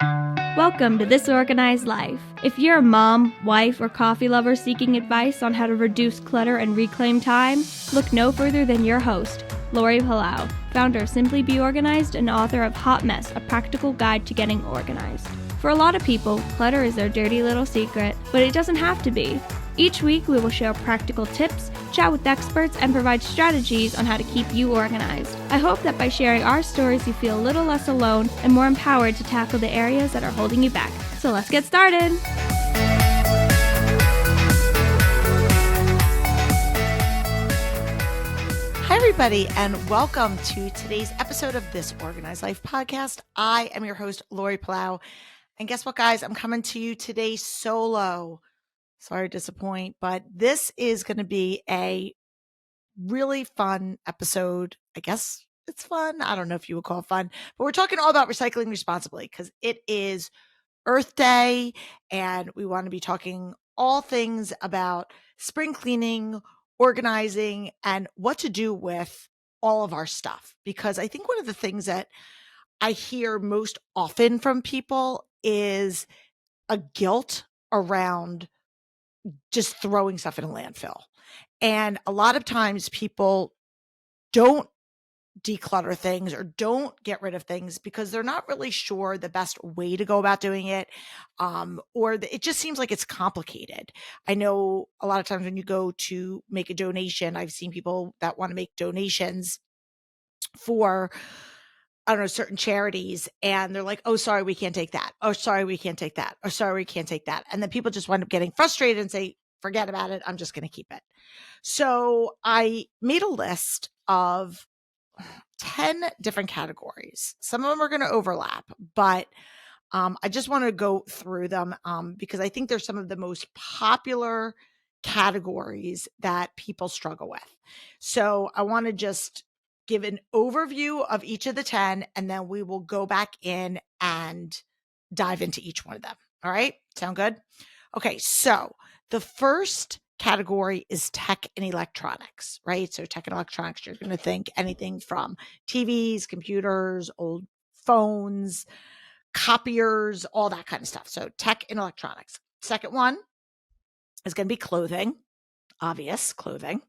Welcome to This Organized Life. If you're a mom, wife, or coffee lover seeking advice on how to reduce clutter and reclaim time, look no further than your host, Lori Palau, founder of Simply Be Organized and author of Hot Mess, a practical guide to getting organized. For a lot of people, clutter is their dirty little secret, but it doesn't have to be. Each week, we will share practical tips, chat with experts, and provide strategies on how to keep you organized. I hope that by sharing our stories, you feel a little less alone and more empowered to tackle the areas that are holding you back. So let's get started. Hi, everybody, and welcome to today's episode of This Organized Life podcast. I am your host, Lori Palau. And guess what, guys? I'm coming to you today solo. Sorry to disappoint, but this is going to be a really fun episode. I guess it's fun. I don't know if you would call it fun, but we're talking all about recycling responsibly because it is Earth Day and we want to be talking all things about spring cleaning, organizing, and what to do with all of our stuff. Because I think one of the things that I hear most often from people is a guilt around just throwing stuff in a landfill. And a lot of times people don't declutter things or don't get rid of things because they're not really sure the best way to go about doing it. It just seems like it's complicated. I know a lot of times when you go to make a donation, I've seen people that want to make donations for, I don't know, certain charities, and they're like, oh, sorry, we can't take that. Oh, sorry, we can't take that. Oh, sorry, we can't take that. And then people just wind up getting frustrated and say, forget about it. I'm just going to keep it. So I made a list of 10 different categories. Some of them are going to overlap, but I just want to go through them because I think they're some of the most popular categories that people struggle with. So I want to just give an overview of each of the 10, and then we will go back in and dive into each one of them. All right. Sound good? Okay. So the first category is tech and electronics, right? So tech and electronics, you're going to think anything from TVs, computers, old phones, copiers, all that kind of stuff. So tech and electronics. Second one is going to be clothing, obvious clothing.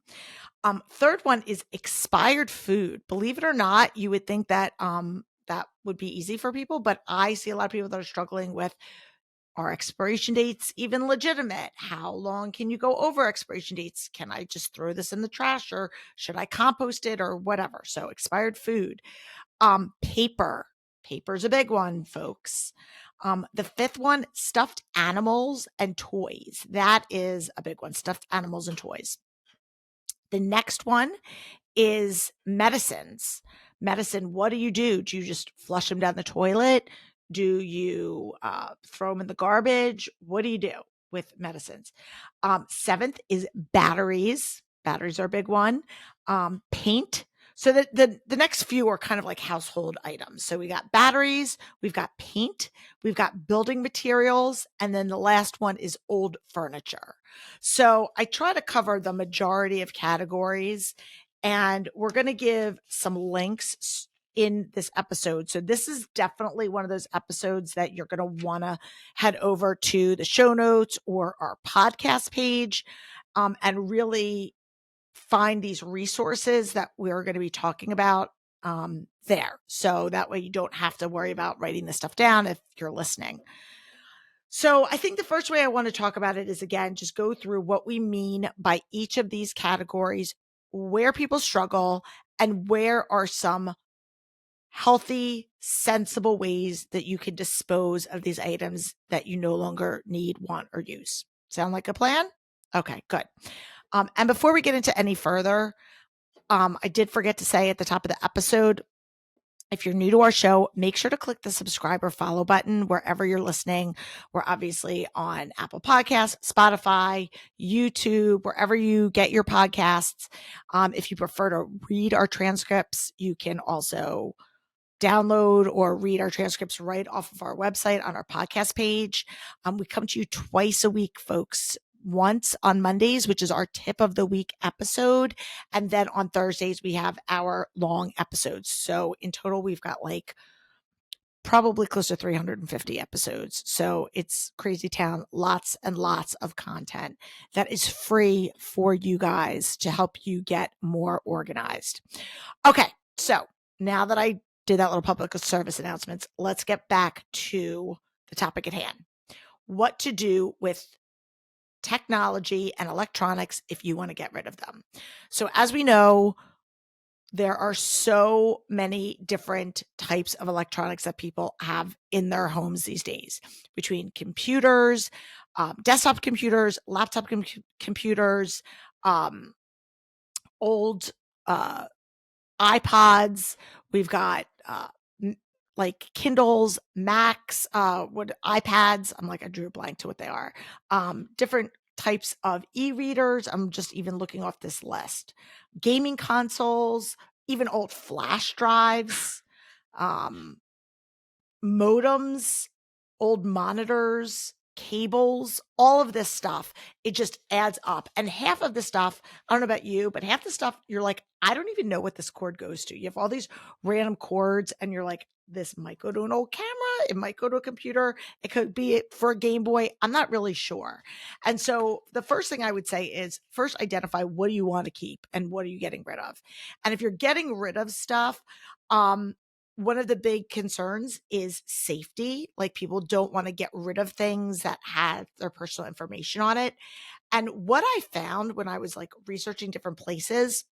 Third one is expired food. Believe it or not, you would think that that would be easy for people, but I see a lot of people that are struggling with, are expiration dates even legitimate? How long can you go over expiration dates? Can I just throw this in the trash, or should I compost it, or whatever? So expired food. Paper. Paper's a big one, folks. The fifth one, stuffed animals and toys. That is a big one, stuffed animals and toys. The next one is medicines. Medicine, what do? Do you just flush them down the toilet? Do you throw them in the garbage? What do you do with medicines? Seventh is batteries. Batteries are a big one. Paint. So the next few are kind of like household items. So we got batteries, we've got paint, we've got building materials, and then the last one is old furniture. So I try to cover the majority of categories, and we're going to give some links in this episode. So this is definitely one of those episodes that you're going to want to head over to the show notes or our podcast page and really find these resources that we're going to be talking about there. So that way you don't have to worry about writing this stuff down if you're listening. So I think the first way I want to talk about it is, again, just go through what we mean by each of these categories, where people struggle, and where are some healthy, sensible ways that you can dispose of these items that you no longer need, want, or use. Sound like a plan? Okay, good. And before we get into any further, I did forget to say at the top of the episode, if you're new to our show, make sure to click the subscribe or follow button wherever you're listening. We're obviously on Apple Podcasts, Spotify, YouTube, wherever you get your podcasts. If you prefer to read our transcripts, you can also download or read our transcripts right off of our website on our podcast page. We come to you twice a week, folks. Once on Mondays, which is our tip of the week episode. And then on Thursdays, we have our long episodes. So in total, we've got like probably close to 350 episodes. So it's crazy town, lots and lots of content that is free for you guys to help you get more organized. Okay, so now that I did that little public service announcements, let's get back to the topic at hand. What to do with technology and electronics if you want to get rid of them. So as we know, there are so many different types of electronics that people have in their homes these days, between computers, desktop computers, laptop computers, old iPods. We've got like Kindles, Macs, iPads. I'm like, I drew a blank to what they are. Different types of e-readers. I'm just even looking off this list. Gaming consoles, even old flash drives, modems, old monitors, cables, all of this stuff. It just adds up. And half of the stuff, I don't know about you, but half the stuff you're like, I don't even know what this cord goes to. You have all these random cords and you're like, this might go to an old camera. It might go to a computer. It could be for a Game Boy. I'm not really sure. And so the first thing I would say is first identify what do you want to keep and what are you getting rid of? And if you're getting rid of stuff, one of the big concerns is safety. Like people don't want to get rid of things that have their personal information on it. And what I found when I was like researching different places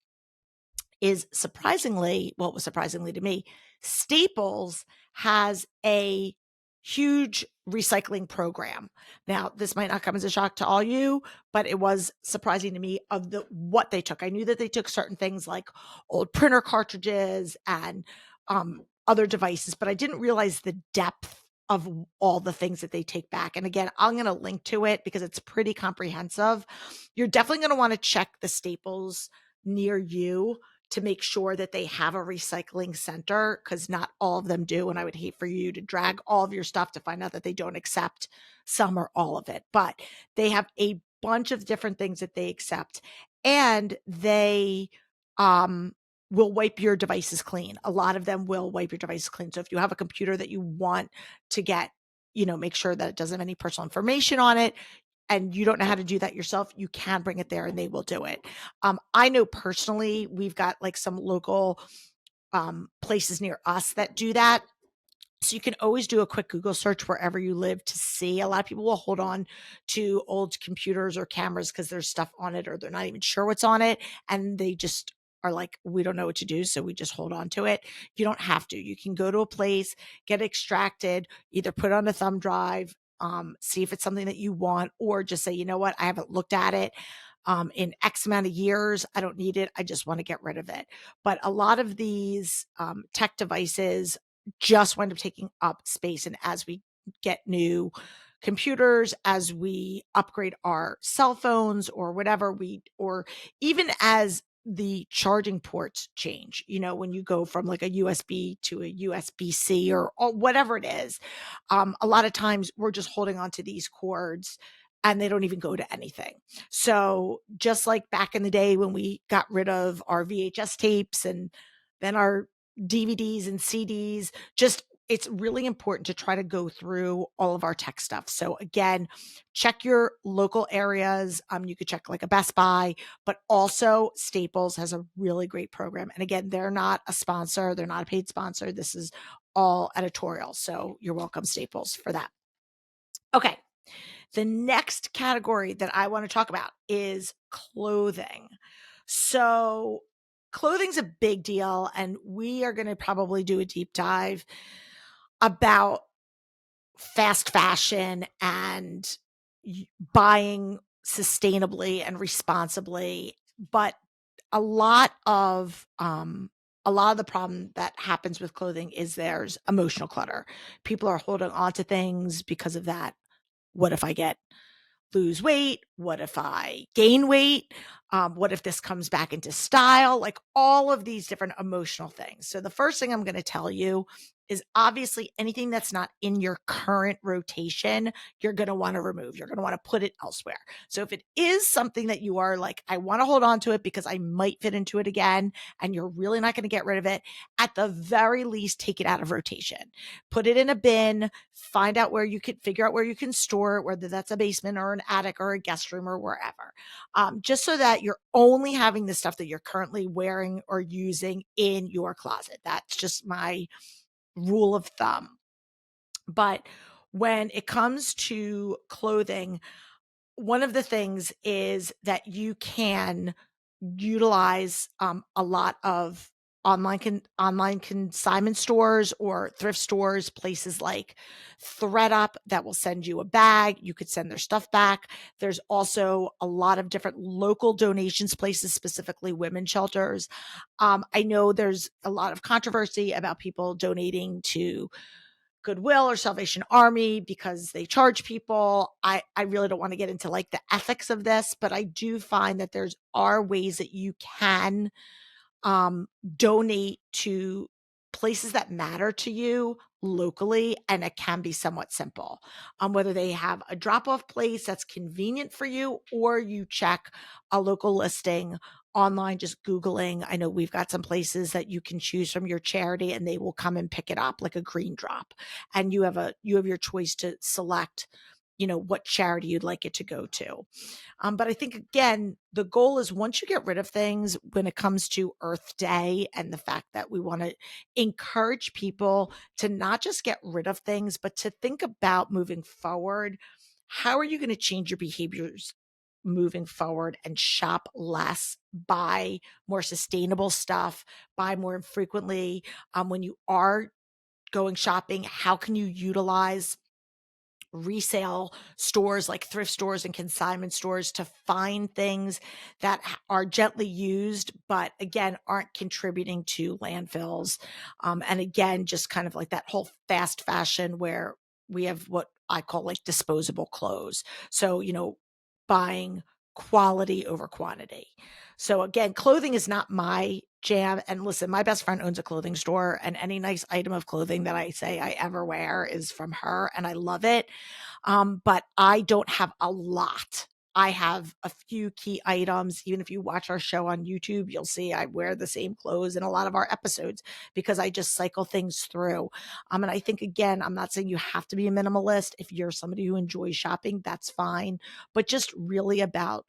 is surprisingly, well, it was surprisingly to me, Staples has a huge recycling program. Now, this might not come as a shock to all you, but it was surprising to me of what they took. I knew that they took certain things like old printer cartridges and other devices, but I didn't realize the depth of all the things that they take back. And again, I'm going to link to it because it's pretty comprehensive. You're definitely going to want to check the Staples near you to make sure that they have a recycling center, because not all of them do. And I would hate for you to drag all of your stuff to find out that they don't accept some or all of it. But they have a bunch of different things that they accept, and they will wipe your devices clean. A lot of them will wipe your devices clean. So if you have a computer that you want to get, make sure that it doesn't have any personal information on it, and you don't know how to do that yourself, you can bring it there and they will do it. I know personally, we've got like some local places near us that do that. So you can always do a quick Google search wherever you live to see. A lot of people will hold on to old computers or cameras because there's stuff on it or they're not even sure what's on it. And they just are like, we don't know what to do. So we just hold on to it. You don't have to. You can go to a place, get extracted, either put on a thumb drive, see if it's something that you want, or just say, you know what, I haven't looked at it in X amount of years. I don't need it. I just want to get rid of it. But a lot of these tech devices just wind up taking up space. And as we get new computers, as we upgrade our cell phones or whatever, or even as the charging ports change, when you go from like a USB to a USB-C or whatever it is, a lot of times we're just holding on to these cords and they don't even go to anything. So just like back in the day when we got rid of our VHS tapes and then our DVDs and CDs, it's really important to try to go through all of our tech stuff. So again, check your local areas. You could check like a Best Buy, but also Staples has a really great program. And again, they're not a sponsor. They're not a paid sponsor. This is all editorial. So you're welcome, Staples, for that. Okay. The next category that I want to talk about is clothing. So clothing's a big deal, and we are going to probably do a deep dive about fast fashion and buying sustainably and responsibly. But a lot of the problem that happens with clothing is there's emotional clutter. People are holding on to things because of that. What if I lose weight? What if I gain weight? What if this comes back into style? Like all of these different emotional things. So the first thing I'm going to tell you is obviously anything that's not in your current rotation, you're going to want to remove. You're going to want to put it elsewhere. So if it is something that you are like, I want to hold on to it because I might fit into it again, and you're really not going to get rid of it, at the very least, take it out of rotation. Put it in a bin, find out where you can figure out where you can store it, whether that's a basement or an attic or a guest room or wherever. Just so that you're only having the stuff that you're currently wearing or using in your closet. That's just my rule of thumb. But when it comes to clothing, one of the things is that you can utilize a lot of online consignment stores or thrift stores, places like ThredUp that will send you a bag. You could send their stuff back. There's also a lot of different local donations places, specifically women's shelters. I know there's a lot of controversy about people donating to Goodwill or Salvation Army because they charge people. I really don't want to get into like the ethics of this, but I do find that there's are ways that you can donate to places that matter to you locally, and it can be somewhat simple. Whether they have a drop-off place that's convenient for you, or you check a local listing online, just Googling. I know we've got some places that you can choose from your charity and they will come and pick it up like a green drop. And you have your choice to select, what charity you'd like it to go to. But I think, again, the goal is once you get rid of things when it comes to Earth Day and the fact that we want to encourage people to not just get rid of things, but to think about moving forward. How are you going to change your behaviors moving forward and shop less, buy more sustainable stuff, buy more frequently? When you are going shopping, how can you utilize resale stores like thrift stores and consignment stores to find things that are gently used, but again, aren't contributing to landfills? And again, just kind of like that whole fast fashion where we have what I call like disposable clothes. So, buying quality over quantity. So again, clothing is not my jam. And listen, my best friend owns a clothing store, and any nice item of clothing that I say I ever wear is from her, and I love it. But I don't have a lot. I have a few key items. Even if you watch our show on YouTube, you'll see I wear the same clothes in a lot of our episodes because I just cycle things through. And I think, again, I'm not saying you have to be a minimalist. If you're somebody who enjoys shopping, that's fine. But just really about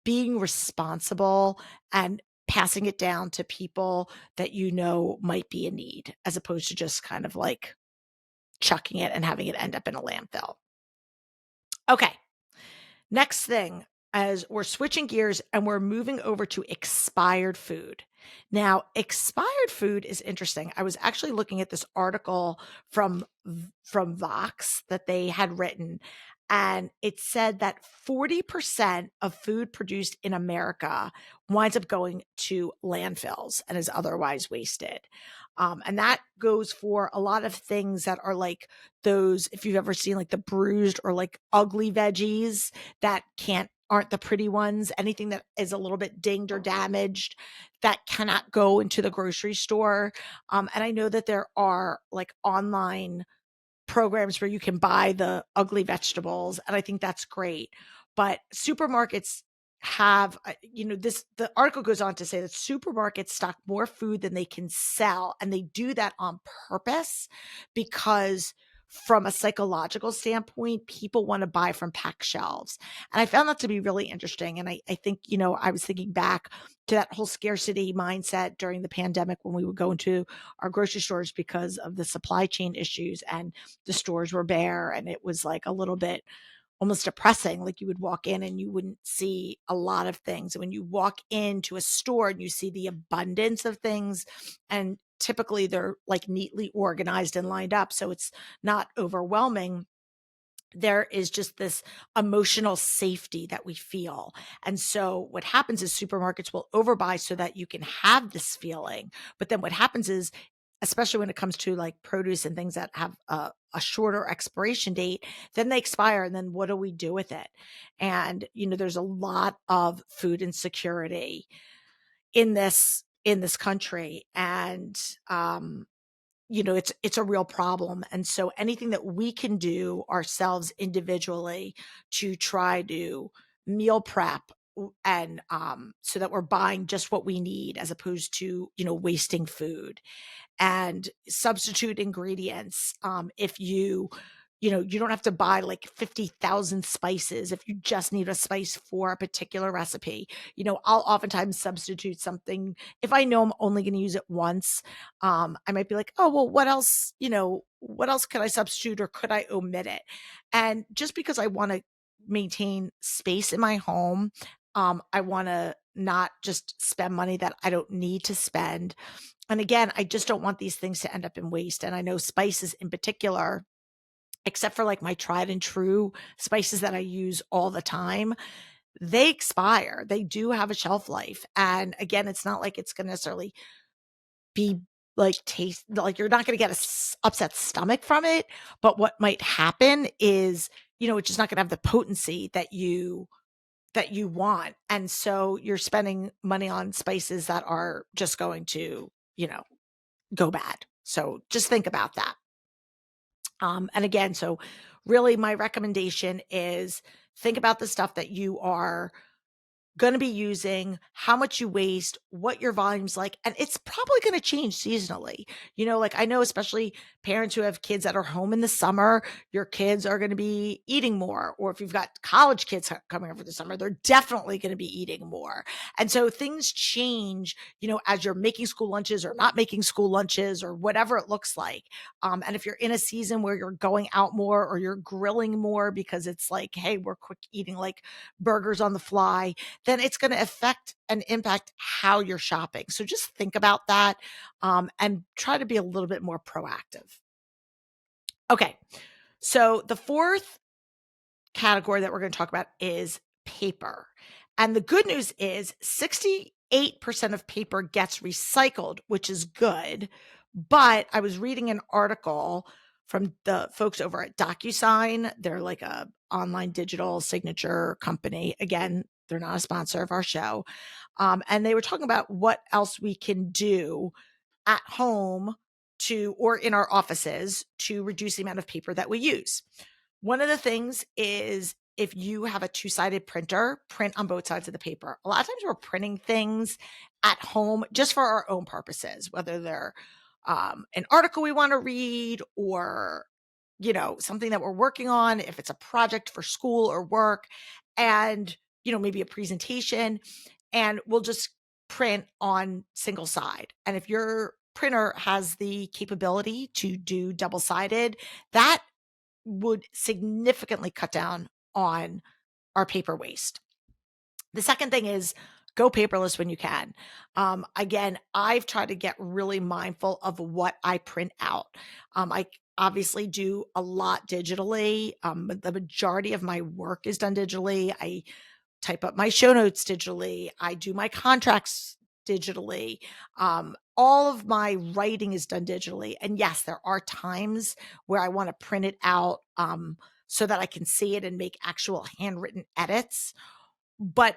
being responsible and passing it down to people that might be in need, as opposed to just kind of like chucking it and having it end up in a landfill. Okay. Next thing, as we're switching gears and we're moving over to expired food. Now, expired food is interesting. I was actually looking at this article from Vox that they had written, and it said that 40% of food produced in America winds up going to landfills and is otherwise wasted. And that goes for a lot of things that are like those, if you've ever seen like the bruised or like ugly veggies that aren't the pretty ones, anything that is a little bit dinged or damaged that cannot go into the grocery store. And I know that there are like online programs where you can buy the ugly vegetables, and I think that's great. But supermarkets have, the article goes on to say that supermarkets stock more food than they can sell, and they do that on purpose because from a psychological standpoint, people want to buy from packed shelves. And I found that to be really interesting. And I think, I was thinking back to that whole scarcity mindset during the pandemic when we would go into our grocery stores because of the supply chain issues, and the stores were bare, and it was like a little bit almost depressing. Like you would walk in and you wouldn't see a lot of things. When you walk into a store and you see the abundance of things, and typically they're like neatly organized and lined up, so it's not overwhelming, there is just this emotional safety that we feel. And so what happens is supermarkets will overbuy so that you can have this feeling. But then what happens is, especially when it comes to like produce and things that have a shorter expiration date, then they expire. And then what do we do with it? And, there's a lot of food insecurity in this country. And, it's a real problem. And so anything that we can do ourselves individually to try to meal prep and so that we're buying just what we need as opposed to, wasting food and substitute ingredients. If you don't have to buy like 50,000 spices if you just need a spice for a particular recipe. I'll oftentimes substitute something if I know I'm only going to use it once. I might be like, oh, well, what else could I substitute or could I omit it? And just because I want to maintain space in my home, I want to not just spend money that I don't need to spend. And again, I just don't want these things to end up in waste. And I know spices in particular, except for like my tried and true spices that I use all the time, they expire. They do have a shelf life. And again, it's not like it's going to necessarily be like taste, like you're not going to get a upset stomach from it. But what might happen is, it's just not going to have the potency that you want. And so you're spending money on spices that are just going to, go bad. So just think about that. And again, so really my recommendation is think about the stuff that you are going to be using, how much you waste, what your volume's like, and it's probably going to change seasonally. Like I know, especially parents who have kids that are home in the summer, your kids are going to be eating more. Or if you've got college kids coming over the summer, they're definitely going to be eating more. And so things change, as you're making school lunches or not making school lunches or whatever it looks like. And if you're in a season where you're going out more or you're grilling more because it's like, hey, we're quick eating like burgers on the fly, then it's going to affect and impact how you're shopping. So just think about that and try to be a little bit more proactive. Okay. So the fourth category that we're going to talk about is paper. And the good news is 68% of paper gets recycled, which is good. But I was reading an article from the folks over at DocuSign. They're like a online digital signature company. Again, they're not a sponsor of our show. And they were talking about what else we can do at home or in our offices to reduce the amount of paper that we use. One of the things is if you have a two-sided printer, print on both sides of the paper. A lot of times we're printing things at home just for our own purposes, whether they're an article we want to read or, something that we're working on, if it's a project for school or work and, maybe a presentation, and we'll just print on single side. And if your printer has the capability to do double-sided, that would significantly cut down on our paper waste. The second thing is go paperless when you can. Again, I've tried to get really mindful of what I print out. I obviously do a lot digitally. The majority of my work is done digitally. I type up my show notes digitally. I do my contracts digitally. All of my writing is done digitally. And yes, there are times where I want to print it out so that I can see it and make actual handwritten edits. But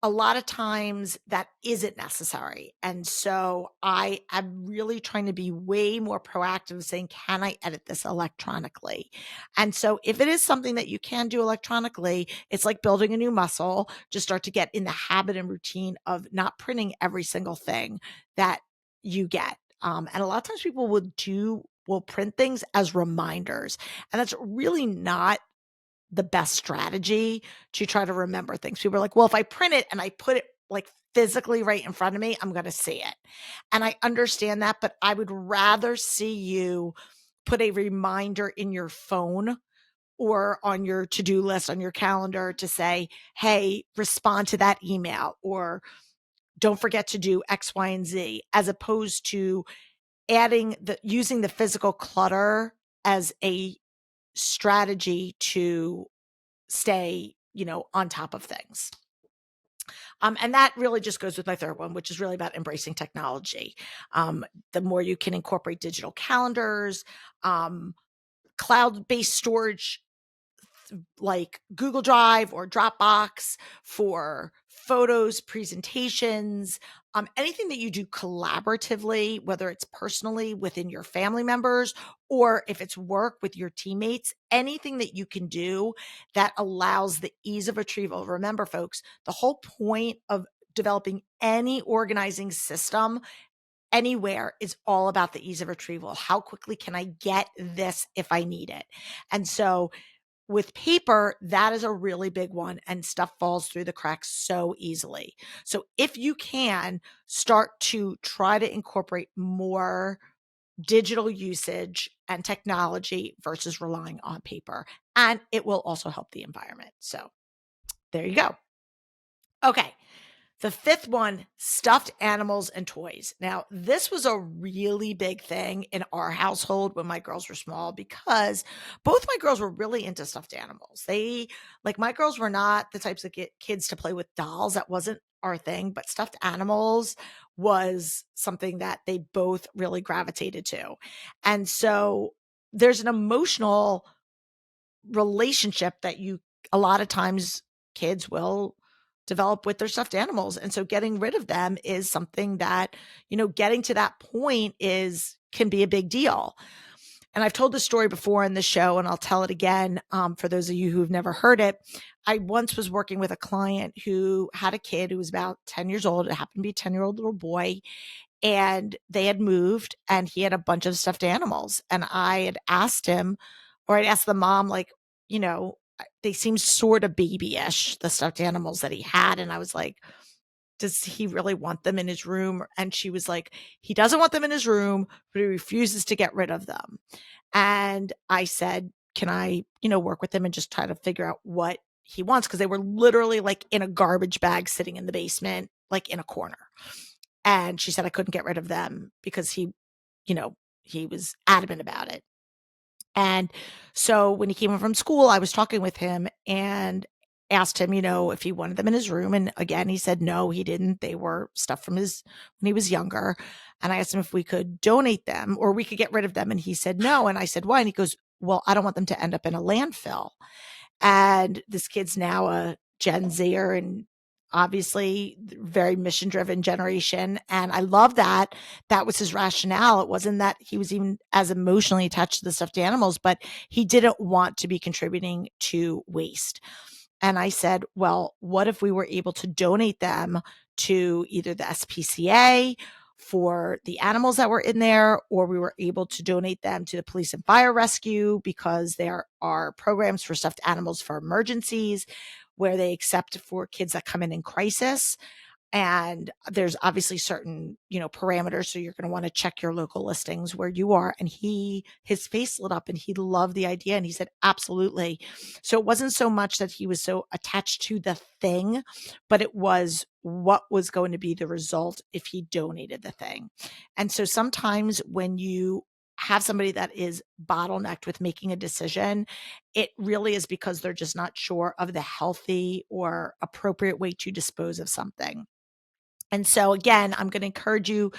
a lot of times that isn't necessary. And so I am really trying to be way more proactive saying, can I edit this electronically? And so if it is something that you can do electronically, it's like building a new muscle. Just start to get in the habit and routine of not printing every single thing that you get. And a lot of times people will print things as reminders. And that's really not the best strategy to try to remember things. People are like, well, if I print it and I put it like physically right in front of me, I'm going to see it. And I understand that, but I would rather see you put a reminder in your phone or on your to-do list on your calendar to say, hey, respond to that email, or don't forget to do X, Y, and Z, as opposed to using the physical clutter as a strategy to stay, on top of things. And that really just goes with my third one, which is really about embracing technology. The more you can incorporate digital calendars, cloud-based storage like Google Drive or Dropbox for photos, presentations, anything that you do collaboratively, whether it's personally within your family members or if it's work with your teammates, anything that you can do that allows the ease of retrieval. Remember, folks, the whole point of developing any organizing system anywhere is all about the ease of retrieval. How quickly can I get this if I need it? And so with paper, that is a really big one, and stuff falls through the cracks so easily. So if you can start to try to incorporate more digital usage and technology versus relying on paper, and it will also help the environment. So there you go. Okay. The fifth one, stuffed animals and toys. Now, this was a really big thing in our household when my girls were small because both my girls were really into stuffed animals. My girls were not the types of kids to play with dolls. That wasn't our thing, but stuffed animals was something that they both really gravitated to. And so there's an emotional relationship that a lot of times kids will develop with their stuffed animals. And so getting rid of them is something that, getting to that point can be a big deal. And I've told this story before in the show, and I'll tell it again for those of you who've never heard it. I once was working with a client who had a kid who was about 10 years old. It happened to be a 10-year-old little boy. And they had moved and he had a bunch of stuffed animals. And I had asked him, or I'd asked the mom, they seemed sort of babyish, the stuffed animals that he had. And I was like, does he really want them in his room? And she was like, he doesn't want them in his room, but he refuses to get rid of them. And I said, can I, work with him and just try to figure out what he wants? Because they were literally like in a garbage bag sitting in the basement, like in a corner. And she said I couldn't get rid of them because he was adamant about it. And so when he came home from school, I was talking with him and asked him, if he wanted them in his room. And again, he said, no, he didn't. They were stuff from when he was younger. And I asked him if we could donate them or we could get rid of them. And he said, no. And I said, why? And he goes, well, I don't want them to end up in a landfill. And this kid's now a Gen Zer and obviously very mission driven generation. And I love that. That was his rationale. It wasn't that he was even as emotionally attached to the stuffed animals, but he didn't want to be contributing to waste. And I said, well, what if we were able to donate them to either the SPCA for the animals that were in there, or we were able to donate them to the police and fire rescue because there are programs for stuffed animals for emergencies where they accept for kids that come in crisis. And there's obviously certain, parameters. So you're going to want to check your local listings where you are. And his face lit up and he loved the idea. And he said, absolutely. So it wasn't so much that he was so attached to the thing, but it was what was going to be the result if he donated the thing. And so sometimes when you have somebody that is bottlenecked with making a decision, it really is because they're just not sure of the healthy or appropriate way to dispose of something. And so again, I'm going to encourage you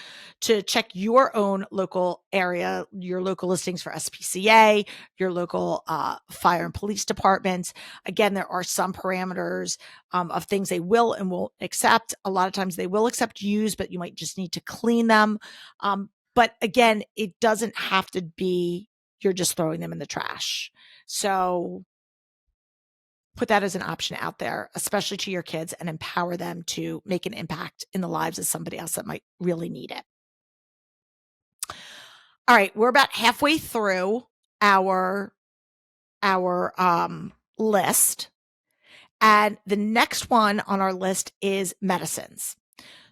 to check your own local area, your local listings for SPCA, your local fire and police departments. Again, there are some parameters of things they will and won't accept. A lot of times they will accept used, but you might just need to clean them. But again, it doesn't have to be you're just throwing them in the trash. So put that as an option out there, especially to your kids, and empower them to make an impact in the lives of somebody else that might really need it. All right, we're about halfway through our list. And the next one on our list is medicines.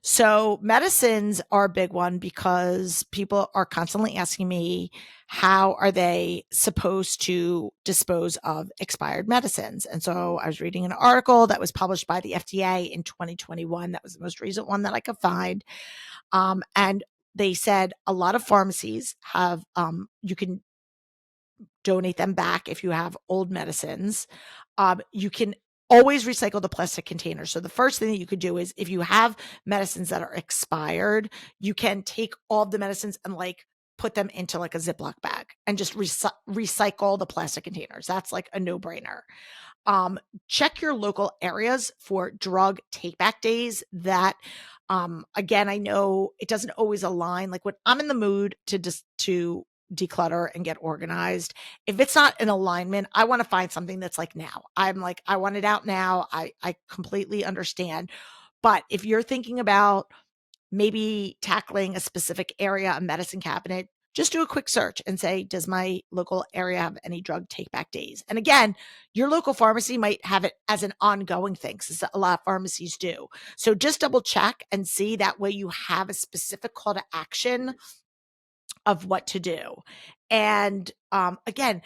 So medicines are a big one because people are constantly asking me, how are they supposed to dispose of expired medicines? And so I was reading an article that was published by the FDA in 2021. That was the most recent one that I could find. And they said a lot of pharmacies have, you can donate them back if you have old medicines. You can always recycle the plastic container. So the first thing that you could do is if you have medicines that are expired, you can take all of the medicines and put them into like a Ziploc bag and just recycle the plastic containers. That's like a no-brainer. Check your local areas for drug take back days that, again, I know it doesn't always align. Like when I'm in the mood to declutter and get organized, if it's not in alignment, I want to find something that's like now. I'm like, I want it out now. I completely understand. But if you're thinking about maybe tackling a specific area, a medicine cabinet, just do a quick search and say, does my local area have any drug take back days? And again, your local pharmacy might have it as an ongoing thing, because a lot of pharmacies do. So just double check and see, that way you have a specific call to action of what to do. And again,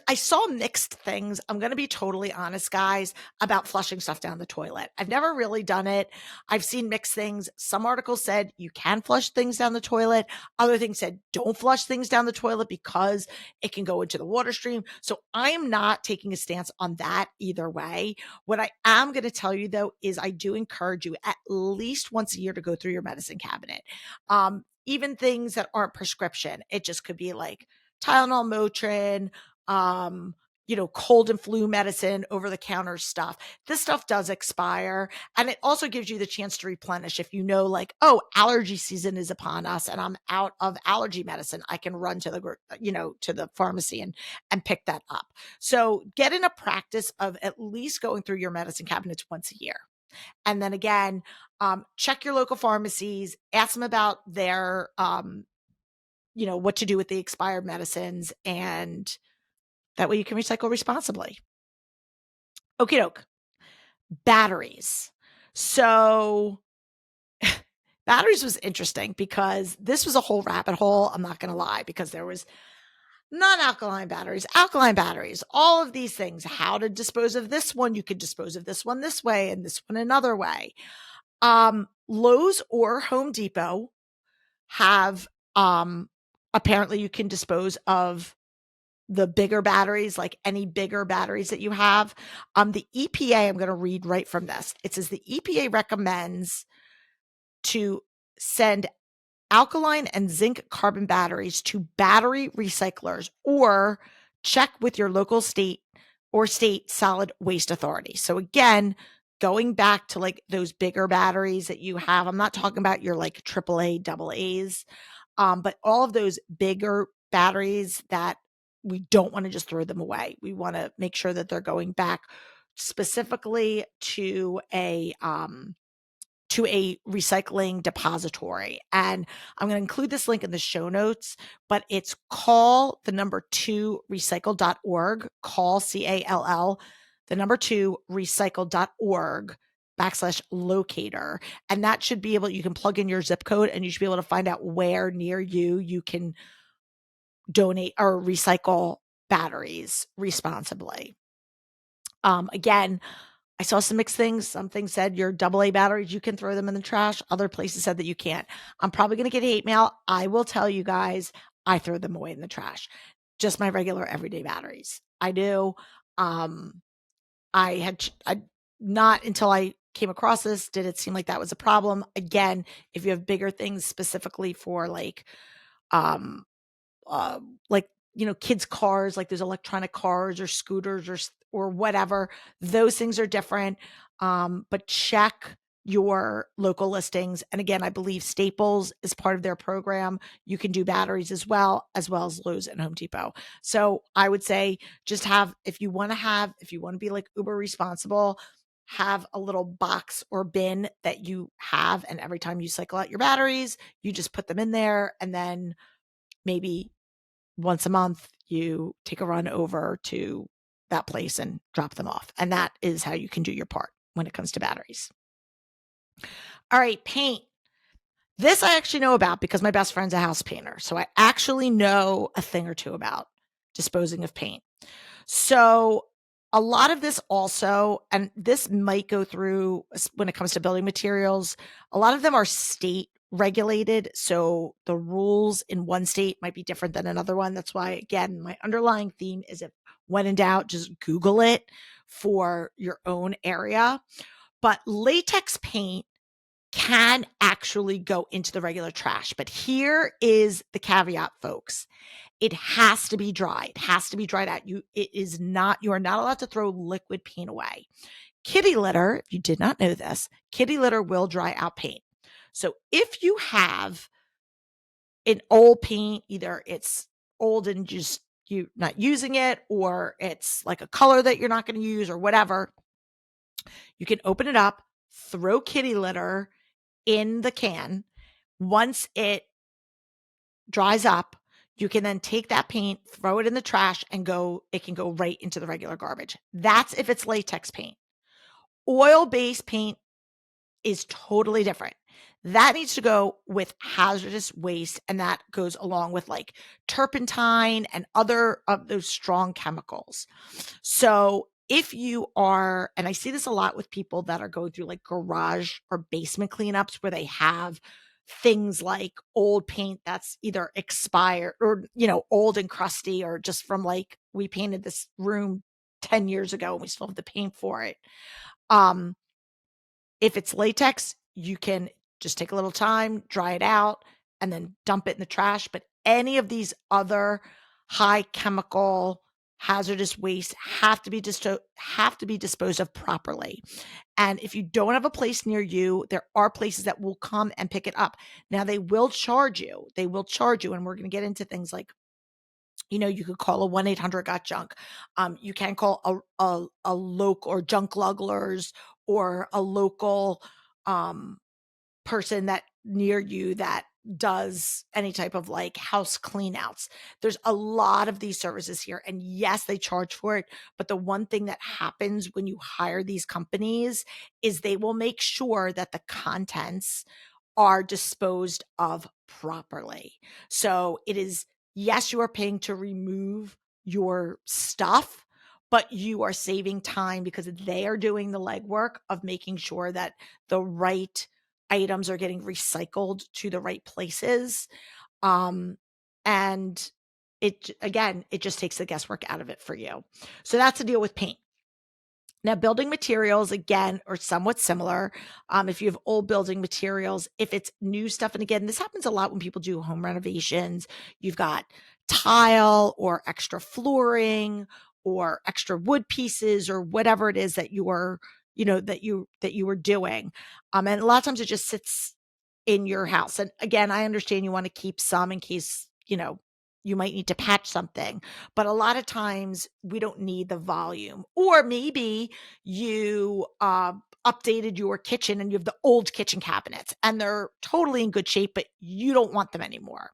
I saw mixed things. I'm going to be totally honest, guys, about flushing stuff down the toilet. I've never really done it. I've seen mixed things. Some articles said you can flush things down the toilet. Other things said don't flush things down the toilet because it can go into the water stream. So I am not taking a stance on that either way. What I am going to tell you, though, is I do encourage you at least once a year to go through your medicine cabinet. Even things that aren't prescription. It just could be like Tylenol, Motrin, cold and flu medicine, over the counter stuff. This stuff does expire. And it also gives you the chance to replenish. If you know, like, oh, allergy season is upon us and I'm out of allergy medicine, I can run to the pharmacy and pick that up. So get in a practice of at least going through your medicine cabinets once a year. And then again, check your local pharmacies, ask them about their, what to do with the expired medicines, and that way you can recycle responsibly. Okie doke. Batteries. So batteries was interesting because this was a whole rabbit hole. I'm not going to lie, because there was non-alkaline batteries, alkaline batteries, all of these things, how to dispose of this one. You could dispose of this one this way and this one another way. Lowe's or Home Depot have, apparently you can dispose of the bigger batteries, like any bigger batteries that you have. The EPA, I'm going to read right from this. It says the EPA recommends to send alkaline and zinc carbon batteries to battery recyclers, or check with your local state solid waste authority. So again, going back to like those bigger batteries that you have, I'm not talking about your like AAA, double A's, but all of those bigger batteries that we don't want to just throw them away. We want to make sure that they're going back specifically to a recycling depository. And I'm going to include this link in the show notes, but it's call the number 2 recycle.org, call CALL, the number 2 recycle.org /locator. And that should be able, you can plug in your zip code and you should be able to find out where near you can donate or recycle batteries responsibly. Again, I saw some mixed things. Some things said your AA batteries, you can throw them in the trash. Other places said that you can't. I'm probably going to get hate mail. I will tell you guys, I throw them away in the trash. Just my regular everyday batteries. I do. Not until I came across this did it seem like that was a problem. Again, if you have bigger things specifically for like kids' cars, like those electronic cars or scooters or whatever, those things are different. But check your local listings. And again, I believe Staples is part of their program. You can do batteries as well as Lowe's and Home Depot. So I would say just if you want to be like uber responsible, have a little box or bin that you have. And every time you cycle out your batteries, you just put them in there. And then maybe once a month, you take a run over to that place and drop them off. And that is how you can do your part when it comes to batteries. All right, paint. This I actually know about because my best friend's a house painter. So I actually know a thing or two about disposing of paint. So a lot of this also, and this might go through when it comes to building materials, a lot of them are state regulated. So the rules in one state might be different than another one. That's why, again, my underlying theme is, if when in doubt, just Google it for your own area. But latex paint can actually go into the regular trash. But here is the caveat, folks. It has to be dry. It has to be dried out. You are not allowed to throw liquid paint away. Kitty litter, if you did not know this, kitty litter will dry out paint. So if you have an old paint, either it's old and just you're not using it, or it's like a color that you're not going to use or whatever, you can open it up, throw kitty litter in the can. Once it dries up, you can then take that paint, throw it in the trash, and it can go right into the regular garbage. That's if it's latex paint. Oil-based paint is totally different. That needs to go with hazardous waste, and that goes along with like turpentine and other of those strong chemicals. So if you are, and I see this a lot with people that are going through like garage or basement cleanups where they have things like old paint that's either expired or, old and crusty, or just from like, we painted this room 10 years ago and we still have the paint for it. If it's latex, you can just take a little time, dry it out, and then dump it in the trash. But any of these other high chemical hazardous waste have to be disposed of properly. And if you don't have a place near you, there are places that will come and pick it up. Now they will charge you. And we're going to get into things like, you could call a 1-800-GOT-JUNK. You can call a local or junk lugglers, or a local person that near you that does any type of like house clean outs. There's a lot of these services here, and yes, they charge for it. But the one thing that happens when you hire these companies is they will make sure that the contents are disposed of properly. So it is, yes, you are paying to remove your stuff, but you are saving time because they are doing the legwork of making sure that the right items are getting recycled to the right places. And it just takes the guesswork out of it for you. So that's the deal with paint. Now, building materials, again, are somewhat similar. If you have old building materials, if it's new stuff, and again, this happens a lot when people do home renovations, you've got tile or extra flooring or extra wood pieces or whatever it is that you are, that you were doing. And a lot of times it just sits in your house. And again, I understand you want to keep some in case, you might need to patch something, but a lot of times we don't need the volume. Or maybe you updated your kitchen and you have the old kitchen cabinets and they're totally in good shape, but you don't want them anymore.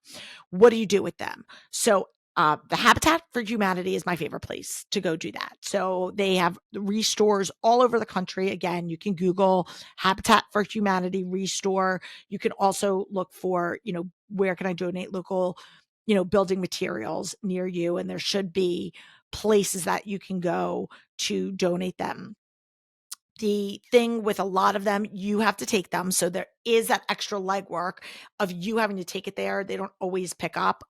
What do you do with them? So the Habitat for Humanity is my favorite place to go do that. So they have restores all over the country. Again, you can Google Habitat for Humanity restore. You can also look for, where can I donate local building materials near you, and there should be places that you can go to donate them. The thing with a lot of them, you have to take them. So there is that extra legwork of you having to take it there. They don't always pick up.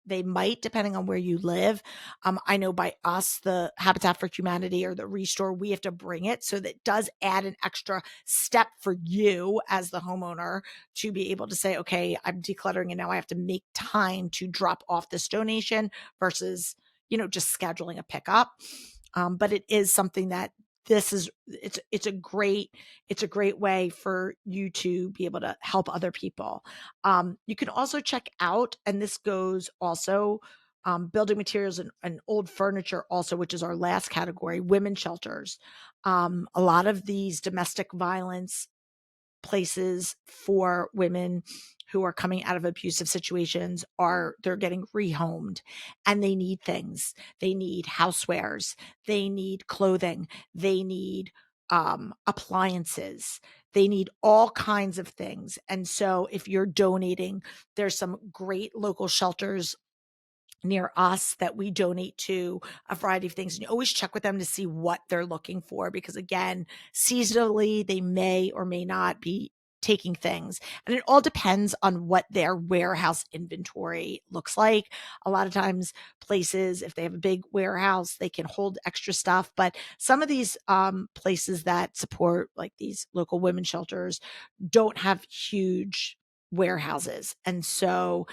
They might, depending on where you live. I know by us, the Habitat for Humanity or the Restore, we have to bring it. So that does add an extra step for you as the homeowner to be able to say, okay, I'm decluttering and now I have to make time to drop off this donation versus, just scheduling a pickup. But it is something that it's a great way for you to be able to help other people. You can also check out, and this goes also, building materials and old furniture also, which is our last category, women shelters. A lot of these domestic violence places for women who are coming out of abusive situations they're getting rehomed, and they need things. They need housewares, they need clothing, they need appliances, they need all kinds of things. And so if you're donating, there's some great local shelters near us that we donate to, a variety of things. And you always check with them to see what they're looking for, because again, seasonally, they may or may not be taking things. And it all depends on what their warehouse inventory looks like. A lot of times places, if they have a big warehouse, they can hold extra stuff. But some of these places that support like these local women's shelters don't have huge warehouses. And so,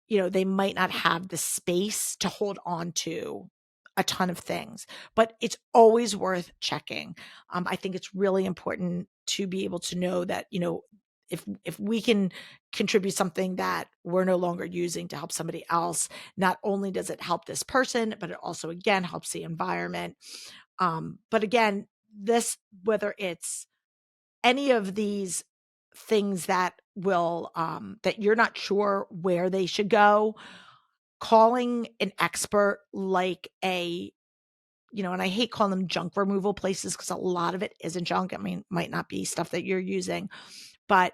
they might not have the space to hold on to a ton of things, but it's always worth checking. I think it's really important to be able to know that, if we can contribute something that we're no longer using to help somebody else, not only does it help this person, but it also, again, helps the environment. But again, whether it's any of these things that will, that you're not sure where they should go, calling an expert like and I hate calling them junk removal places because a lot of it isn't junk. I mean, might not be stuff that you're using, but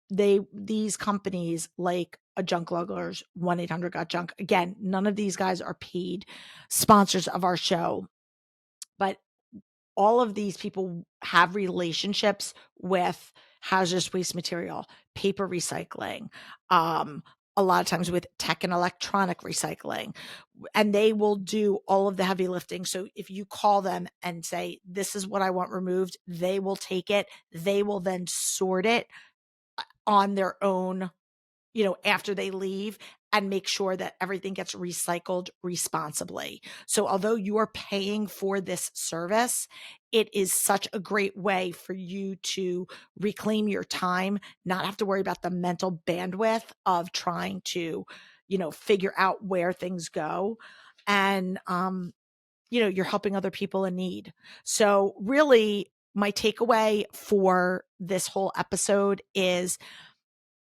these companies like a Junk Lugglers, 1-800-GOT-JUNK. Again, none of these guys are paid sponsors of our show, but all of these people have relationships with hazardous waste material, paper recycling, a lot of times with tech and electronic recycling, and they will do all of the heavy lifting. So if you call them and say, this is what I want removed, they will take it. They will then sort it on their own, after they leave, and make sure that everything gets recycled responsibly. So although you are paying for this service, it is such a great way for you to reclaim your time, not have to worry about the mental bandwidth of trying to, figure out where things go. And, you're helping other people in need. So really, my takeaway for this whole episode is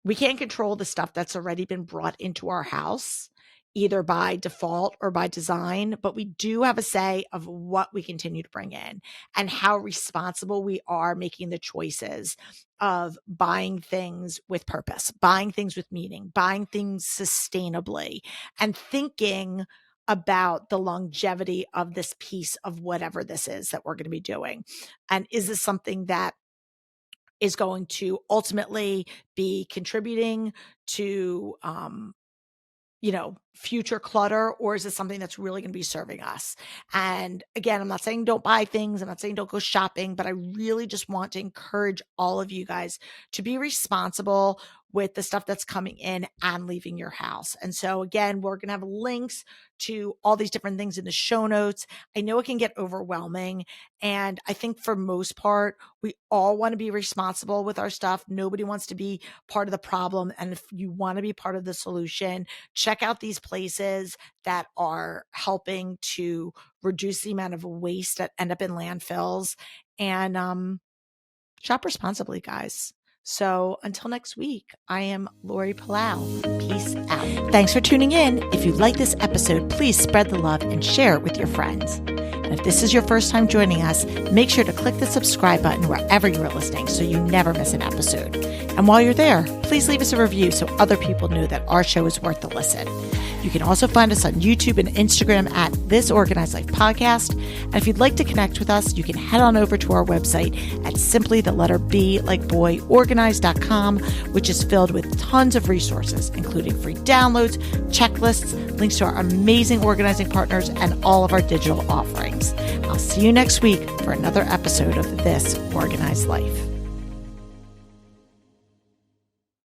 we can't control the stuff that's already been brought into our house, either by default or by design, but we do have a say of what we continue to bring in and how responsible we are making the choices of buying things with purpose, buying things with meaning, buying things sustainably, and thinking about the longevity of this piece of whatever this is that we're going to be doing. And is this something that is going to ultimately be contributing to, future clutter, or is it something that's really going to be serving us? And again, I'm not saying don't buy things. I'm not saying don't go shopping, but I really just want to encourage all of you guys to be responsible with the stuff that's coming in and leaving your house. And so again, we're going to have links to all these different things in the show notes. I know it can get overwhelming. And I think for most part, we all want to be responsible with our stuff. Nobody wants to be part of the problem. And if you want to be part of the solution, check out these places that are helping to reduce the amount of waste that end up in landfills, and shop responsibly, guys. So until next week, I am Lori Palau. Peace out. Thanks for tuning in. If you like this episode, please spread the love and share it with your friends. And if this is your first time joining us, make sure to click the subscribe button wherever you are listening so you never miss an episode. And while you're there, please leave us a review so other people know that our show is worth the listen. You can also find us on YouTube and Instagram at This Organized Life Podcast. And if you'd like to connect with us, you can head on over to our website at simply the letter B like boy organized.com, which is filled with tons of resources, including free downloads, checklists, links to our amazing organizing partners, and all of our digital offerings. I'll see you next week for another episode of This Organized Life.